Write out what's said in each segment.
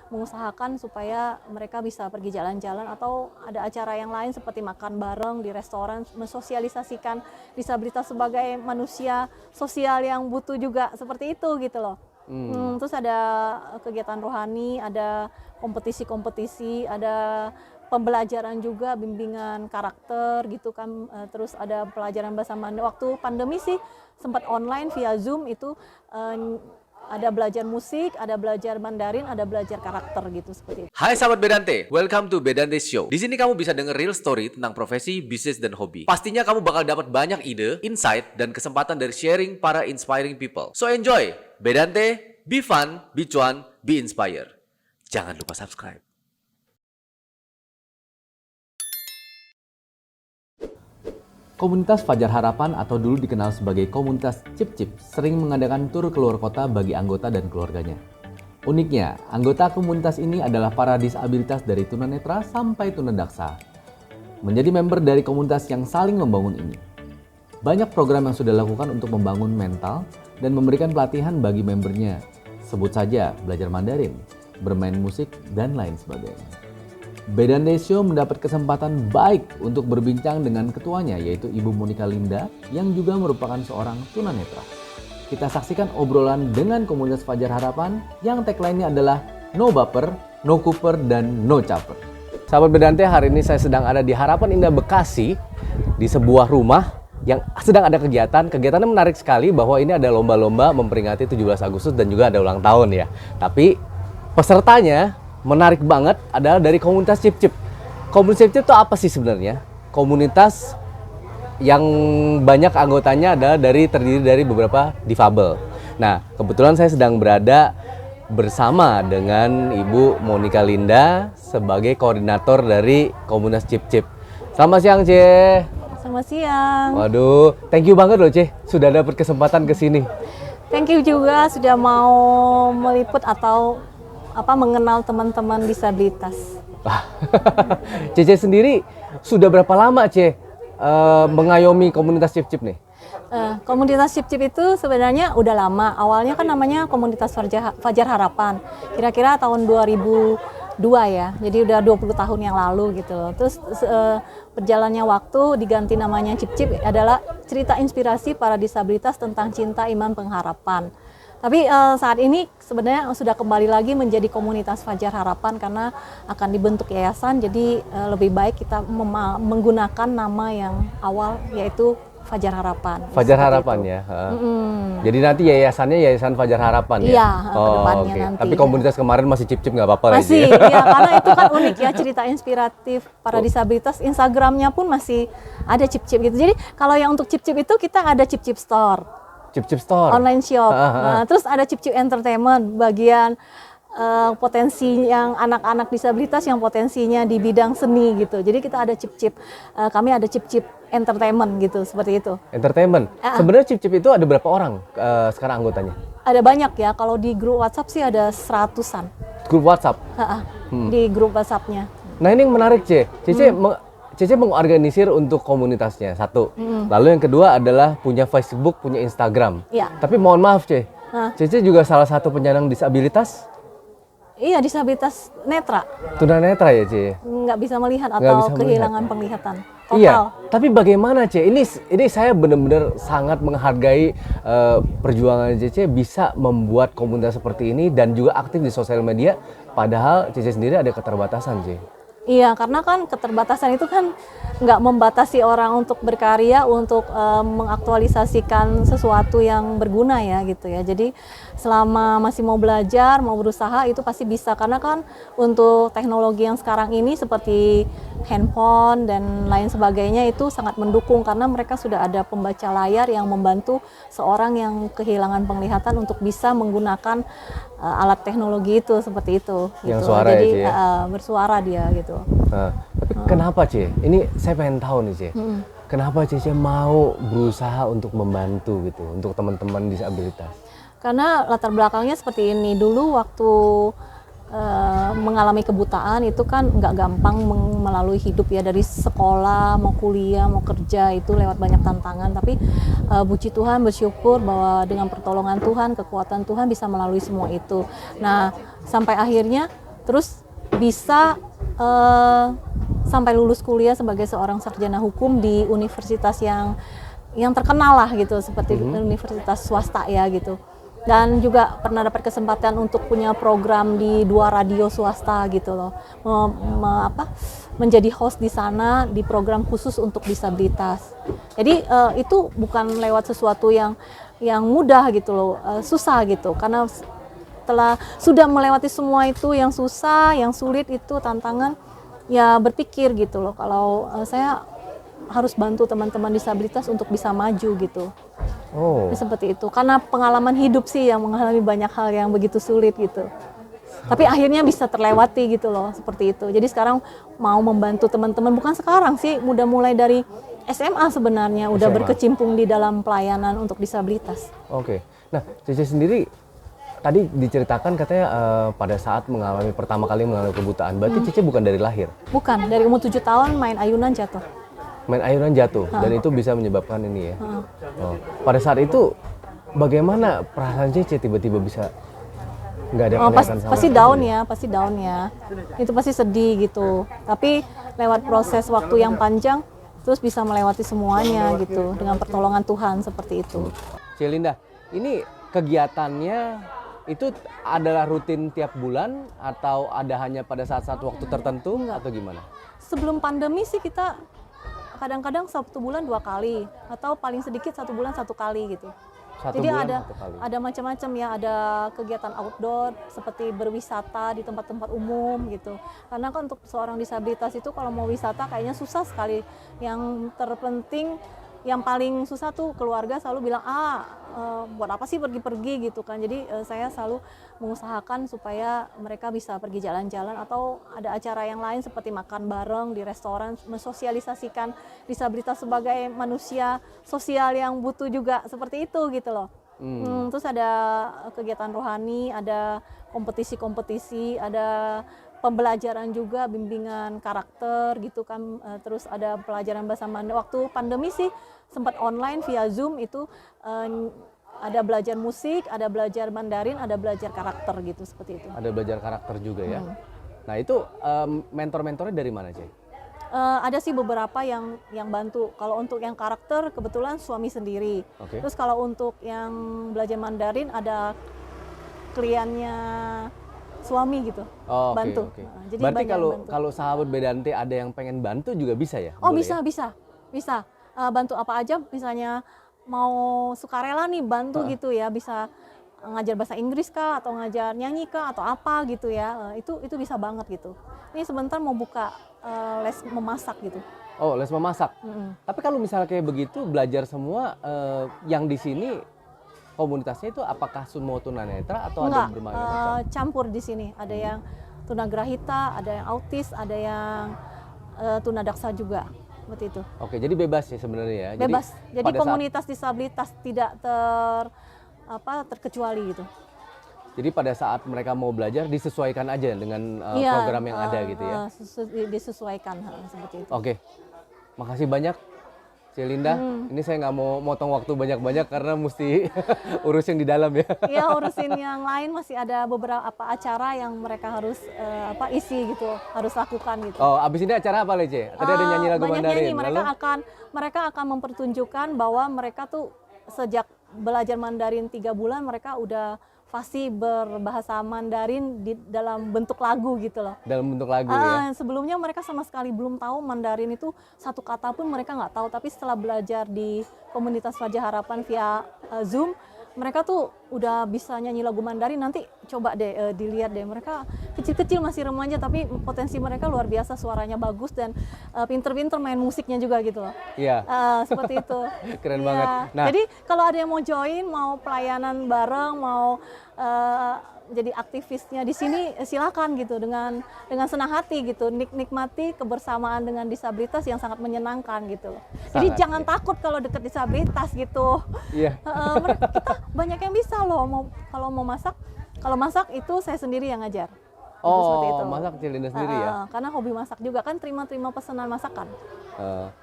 mengusahakan supaya mereka bisa pergi jalan-jalan atau ada acara yang lain seperti makan bareng di restoran, mensosialisasikan disabilitas sebagai manusia sosial yang butuh juga seperti itu gitu loh. Terus ada kegiatan rohani, ada kompetisi-kompetisi, ada pembelajaran juga, bimbingan karakter gitu kan. Terus ada pelajaran bahasa Mandarin. Waktu pandemi sih sempat online via Zoom itu ada belajar musik, ada belajar Mandarin, ada belajar karakter gitu seperti itu. Hai sahabat Bedante, welcome to Bedante Show. Di sini kamu bisa denger real story tentang profesi, bisnis, dan hobi. Pastinya kamu bakal dapat banyak ide, insight, dan kesempatan dari sharing para inspiring people. So enjoy Bedante, be fun, be cuan, be inspired. Jangan lupa subscribe. Komunitas Fajar Harapan atau dulu dikenal sebagai komunitas Cip Cip sering mengadakan tur keluar kota bagi anggota dan keluarganya. Uniknya, anggota komunitas ini adalah para disabilitas dari tunanetra sampai tunadaksa. Menjadi member dari komunitas yang saling membangun ini. Banyak program yang sudah dilakukan untuk membangun mental dan memberikan pelatihan bagi membernya. Sebut saja belajar Mandarin, bermain musik, dan lain sebagainya. Bedante Show mendapat kesempatan baik untuk berbincang dengan ketuanya yaitu Ibu Monica Linda yang juga merupakan seorang tunanetra. Kita saksikan obrolan dengan komunitas Fajar Harapan yang tagline-nya adalah No Baper, No Cooper, dan No Caper. Sahabat Bedante, hari ini saya sedang ada di Harapan Indah Bekasi di sebuah rumah yang sedang ada kegiatan. Kegiatannya menarik sekali bahwa ini ada lomba-lomba memperingati 17 Agustus dan juga ada ulang tahun ya. Tapi pesertanya menarik banget adalah dari komunitas Cip Cip. Komunitas Cip Cip itu apa sih sebenarnya? Komunitas yang banyak anggotanya adalah terdiri dari beberapa difabel. Nah, kebetulan saya sedang berada bersama dengan Ibu Monica Linda sebagai koordinator dari komunitas Cip Cip. Selamat siang, Ce. Selamat siang. Waduh, thank you banget loh, Ce, sudah dapat kesempatan ke sini. Thank you juga sudah mau meliput atau mengenal teman-teman disabilitas. Cece sendiri sudah berapa lama mengayomi komunitas Cip Cip nih? Komunitas Cip Cip itu sebenarnya udah lama. Awalnya kan namanya komunitas Fajar Harapan. Kira-kira tahun 2002 ya. Jadi udah 20 tahun yang lalu gitu. Terus berjalannya waktu diganti namanya Cip Cip adalah cerita inspirasi para disabilitas tentang cinta, iman, pengharapan. Tapi saat ini sebenarnya sudah kembali lagi menjadi komunitas Fajar Harapan karena akan dibentuk yayasan. Jadi lebih baik kita menggunakan nama yang awal yaitu Fajar Harapan. Fajar Harapan itu. Ya. Jadi nanti yayasannya Yayasan Fajar Harapan ya? Iya, kedepannya nanti. Tapi komunitas kemarin masih Cip Cip nggak apa-apa masih, ya? Masih, ya karena itu kan unik ya cerita inspiratif para disabilitas. Instagramnya pun masih ada Cip Cip gitu. Jadi kalau yang untuk Cip Cip itu kita ada Cip Cip Store. Cip Cip Store, online shop. Nah, terus ada Cip Cip Entertainment, bagian potensi yang anak-anak disabilitas yang potensinya di bidang seni gitu. Jadi kita ada Cip Cip, kami ada Cip Cip Entertainment gitu, seperti itu. Entertainment. Sebenarnya Cip Cip itu ada berapa orang sekarang anggotanya? Ada banyak ya. Kalau di grup WhatsApp sih ada 100-an. Grup WhatsApp? Di grup WhatsApp-nya. Nah ini yang menarik, Cece mengorganisir untuk komunitasnya, satu. Lalu yang kedua adalah punya Facebook, punya Instagram. Iya. Tapi mohon maaf, Cece juga salah satu penyandang disabilitas? Iya, disabilitas netra. Tunanetra ya, Ce? Nggak bisa melihat atau kehilangan penglihatan. Total. Iya, tapi bagaimana, Ce? Ini saya benar-benar sangat menghargai perjuangan Cece bisa membuat komunitas seperti ini dan juga aktif di sosial media, padahal Cece sendiri ada keterbatasan, Ce. Iya, karena kan keterbatasan itu kan nggak membatasi orang untuk berkarya, untuk mengaktualisasikan sesuatu yang berguna ya gitu ya. Jadi selama masih mau belajar, mau berusaha itu pasti bisa. Karena kan untuk teknologi yang sekarang ini seperti handphone dan lain sebagainya itu sangat mendukung karena mereka sudah ada pembaca layar yang membantu seorang yang kehilangan penglihatan untuk bisa menggunakan alat teknologi itu seperti itu. Yang gitu. suara Jadi ya, bersuara dia gitu. Tapi kenapa, Ce? Ini saya pengen tahu nih, Ce. Kenapa Cece mau berusaha untuk membantu gitu untuk teman-teman disabilitas? Karena latar belakangnya seperti ini. Dulu waktu mengalami kebutaan itu kan nggak gampang melalui hidup ya, dari sekolah mau kuliah mau kerja itu lewat banyak tantangan, tapi puji Tuhan, bersyukur bahwa dengan pertolongan Tuhan, kekuatan Tuhan bisa melalui semua itu. Nah sampai akhirnya terus bisa sampai lulus kuliah sebagai seorang sarjana hukum di universitas yang terkenal lah gitu, seperti universitas swasta ya gitu. Dan juga pernah dapat kesempatan untuk punya program di 2 radio swasta gitu loh, menjadi host di sana di program khusus untuk disabilitas. Jadi itu bukan lewat sesuatu yang mudah gitu loh, susah gitu, karena sudah melewati semua itu yang susah, yang sulit itu tantangan, ya berpikir gitu loh kalau saya harus bantu teman-teman disabilitas untuk bisa maju gitu. Oh. Seperti itu, karena pengalaman hidup sih yang mengalami banyak hal yang begitu sulit gitu. Tapi akhirnya bisa terlewati gitu loh, seperti itu. Jadi sekarang mau membantu teman-teman, bukan sekarang sih, udah mulai dari SMA sebenarnya, udah SMA. berkecimpung di dalam pelayanan untuk disabilitas. Oke. Nah, Cece sendiri tadi diceritakan katanya pada saat pertama kali mengalami kebutaan. Berarti Cece bukan dari lahir? Bukan, dari umur 7 tahun main ayunan jatuh. Main ayunan jatuh dan itu bisa menyebabkan ini ya. Oh. Pada saat itu bagaimana perasaan Cece tiba-tiba bisa nggak ada penglihatan sama Pasti sekali? pasti down ya. Itu pasti sedih gitu. Tapi lewat proses waktu yang panjang terus bisa melewati semuanya gitu dengan pertolongan Tuhan seperti itu. Celinda, ini kegiatannya itu adalah rutin tiap bulan atau ada hanya pada saat-saat waktu tertentu atau gimana? Sebelum pandemi sih kita kadang-kadang 1 bulan 2 kali atau paling sedikit 1 bulan 1 kali gitu. Satu Jadi bulan 1 kali. ada macam-macam ya, ada kegiatan outdoor seperti berwisata di tempat-tempat umum gitu. Karena kan untuk seorang disabilitas itu kalau mau wisata kayaknya susah sekali. Yang terpenting, yang paling susah tuh keluarga selalu bilang buat apa sih pergi-pergi gitu kan. Jadi saya selalu mengusahakan supaya mereka bisa pergi jalan-jalan atau ada acara yang lain seperti makan bareng di restoran, mensosialisasikan disabilitas sebagai manusia sosial yang butuh juga seperti itu gitu loh. Terus ada kegiatan rohani, ada kompetisi-kompetisi, ada pembelajaran juga, bimbingan karakter gitu kan, terus ada pelajaran bahasa Mandarin. Waktu pandemi sih sempat online via Zoom itu, ada belajar musik, ada belajar Mandarin, ada belajar karakter gitu, seperti itu. Ada belajar karakter juga ya. Nah itu mentor-mentornya dari mana, Cek? Ada sih beberapa yang bantu. Kalau untuk yang karakter kebetulan suami sendiri. Oke. Terus kalau untuk yang belajar Mandarin ada kliennya suami gitu, Oh, oke, bantu. oke. Jadi Berarti banyak kalau bantu. kalau sahabat Bedante ada yang pengen bantu juga bisa ya? Oh Boleh bisa, ya? bisa. Bantu apa aja, misalnya mau sukarela nih bantu gitu ya, bisa ngajar bahasa Inggris kah, atau ngajar nyanyi kah, atau apa gitu ya, itu bisa banget gitu. Ini sebentar mau buka les memasak gitu. Oh, les memasak. Tapi kalau misalnya kayak begitu belajar semua yang di sini komunitasnya itu apakah semua tunanetra atau Enggak, ada berbagai macam? campur di sini. Ada yang tunagrahita, ada yang autis, ada yang tunadaksa juga, seperti itu. Oke, jadi bebas ya sebenarnya ya. Bebas. Jadi pada saat- komunitas disabilitas tidak terkecuali gitu. Jadi pada saat mereka mau belajar disesuaikan aja dengan Iya, program yang ada gitu ya. disesuaikan seperti itu. Oke, makasih banyak Celinda. Ini saya nggak mau motong waktu banyak-banyak karena mesti urus yang di dalam ya. Iya, urusin yang lain masih ada beberapa acara yang mereka harus isi gitu, harus lakukan gitu. Oh, abis ini acara apa Lece? Tadi ada nyanyi lagu Banyak Mandarin. nyanyi. Mereka akan mempertunjukkan bahwa mereka tuh sejak belajar Mandarin 3 bulan mereka udah fasih berbahasa Mandarin di dalam bentuk lagu gitu loh. Dalam bentuk lagu ya. Sebelumnya mereka sama sekali belum tahu Mandarin itu satu kata pun mereka nggak tahu, tapi setelah belajar di komunitas Wajah Harapan via Zoom, mereka tuh udah bisa nyanyi lagu Mandarin. Nanti coba deh dilihat deh, mereka kecil-kecil masih remaja tapi potensi mereka luar biasa, suaranya bagus dan pinter-pinter main musiknya juga gitu loh. Iya. Seperti itu. Keren Iya. banget. Nah, Jadi kalau ada yang mau join, mau pelayanan bareng, mau jadi aktivisnya di sini, silakan gitu dengan senang hati gitu, nikmati kebersamaan dengan disabilitas yang sangat menyenangkan gitu. Jadi Sangat, jangan ya. takut kalau deket disabilitas gitu. Iya. Kita banyak yang bisa loh, kalau masak itu saya sendiri yang ngajar. Gitu, seperti itu. Masak Celinda sendiri ya. Karena hobi masak juga kan, terima pesanan masakan.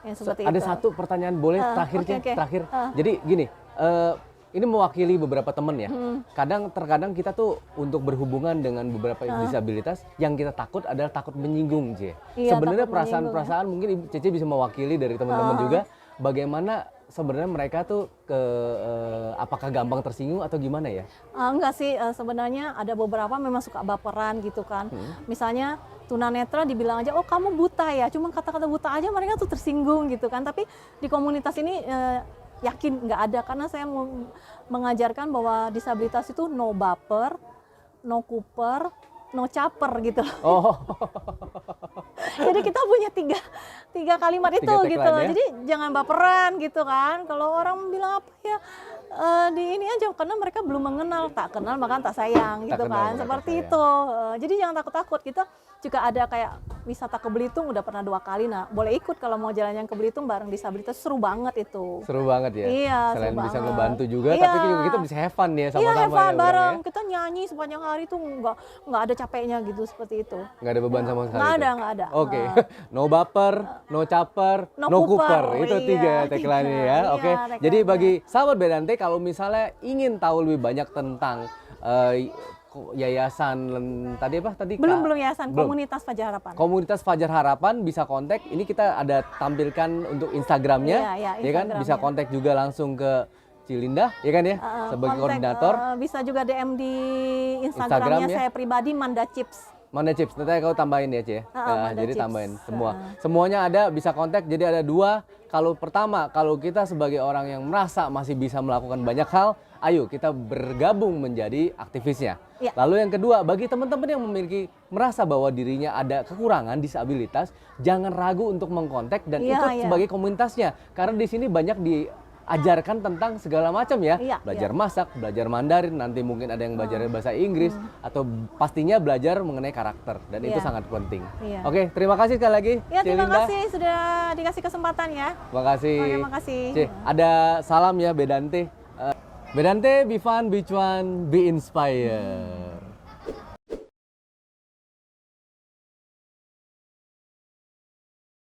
Yang seperti Ada itu. satu pertanyaan boleh terakhir oke, Cek? oke. Terakhir. Jadi gini, ini mewakili beberapa temen ya. Terkadang kita tuh untuk berhubungan dengan beberapa disabilitas, yang kita takut adalah takut menyinggung, Ce. Iya, Sebenarnya takut menyinggung, perasaan-perasaan mungkin Ibu Cece bisa mewakili dari teman-teman juga, bagaimana sebenarnya mereka tuh apakah gampang tersinggung atau gimana ya? Enggak sih, sebenarnya ada beberapa memang suka baperan gitu kan. Misalnya tunanetra dibilang aja, oh kamu buta ya, cuma kata-kata buta aja mereka tuh tersinggung gitu kan. Tapi di komunitas ini yakin nggak ada, karena saya mengajarkan bahwa disabilitas itu no baper, no kuper, no caper gitu. Oh. Jadi kita punya tiga kalimat itu Tiga gitu. tagline ya. Jadi jangan baperan gitu kan. Kalau orang bilang apa ya, di ini aja, karena mereka belum mengenal, tak kenal maka tak sayang Tak gitu kenal kan. maka tak Seperti sayang. itu. Jadi jangan takut-takut. Kita juga ada kayak wisata ke Belitung udah pernah 2 kali. Nah, boleh ikut kalau mau jalan yang ke Belitung bareng disabilitas, seru banget itu. Seru banget ya. Iya, Selain seru bisa banget. ngebantu juga, Iya. tapi juga kita bisa have fun ya Iya, sama-sama have fun ya bareng. orangnya. Kita nyanyi sepanjang hari tuh nggak ada capeknya gitu, seperti itu. Nggak ada beban sama sekali. Nggak itu. ada, nggak ada. Oke. No baper, no caper, No no kuper. kuper. Itu Iya, 3 tagline ya. iya, Oke. tagline-nya. Jadi bagi sahabat Bedante, kalau misalnya ingin tahu lebih banyak tentang yayasan tadi apa tadi? Belum yayasan, Belum. komunitas Fajar Harapan. Komunitas Fajar Harapan bisa kontak. Ini kita ada tampilkan untuk Instagramnya, Iya, iya, ya kan? Instagramnya. Bisa kontak juga langsung ke Cilinda, ya kan ya? Sebagai Kontak, koordinator. bisa juga DM di Instagram Instagramnya ya? saya pribadi, Manda Chips. Mana chips? Nanti kau tambahin ya, Cie. Manda Jadi Chips. tambahin semua. Semuanya ada, bisa kontak. Jadi ada 2. Kalau pertama, kalau kita sebagai orang yang merasa masih bisa melakukan banyak hal, ayo kita bergabung menjadi aktivisnya. Iya. Lalu yang kedua, bagi teman-teman yang merasa bahwa dirinya ada kekurangan disabilitas, jangan ragu untuk mengkontak dan Iya, ikut iya. sebagai komunitasnya. Karena di sini banyak diajarkan tentang segala macam ya. Iya, Belajar masak, belajar Mandarin, nanti mungkin ada yang belajar bahasa Inggris, atau pastinya belajar mengenai karakter, dan itu Iya. sangat penting. Iya. Oke, terima kasih sekali lagi, Ya, terima Cilinda. kasih sudah dikasih kesempatan ya. Terima kasih. Oke, makasih. Cie, ada salam ya Bedante. Bedante, be fun, be cuan, be inspired.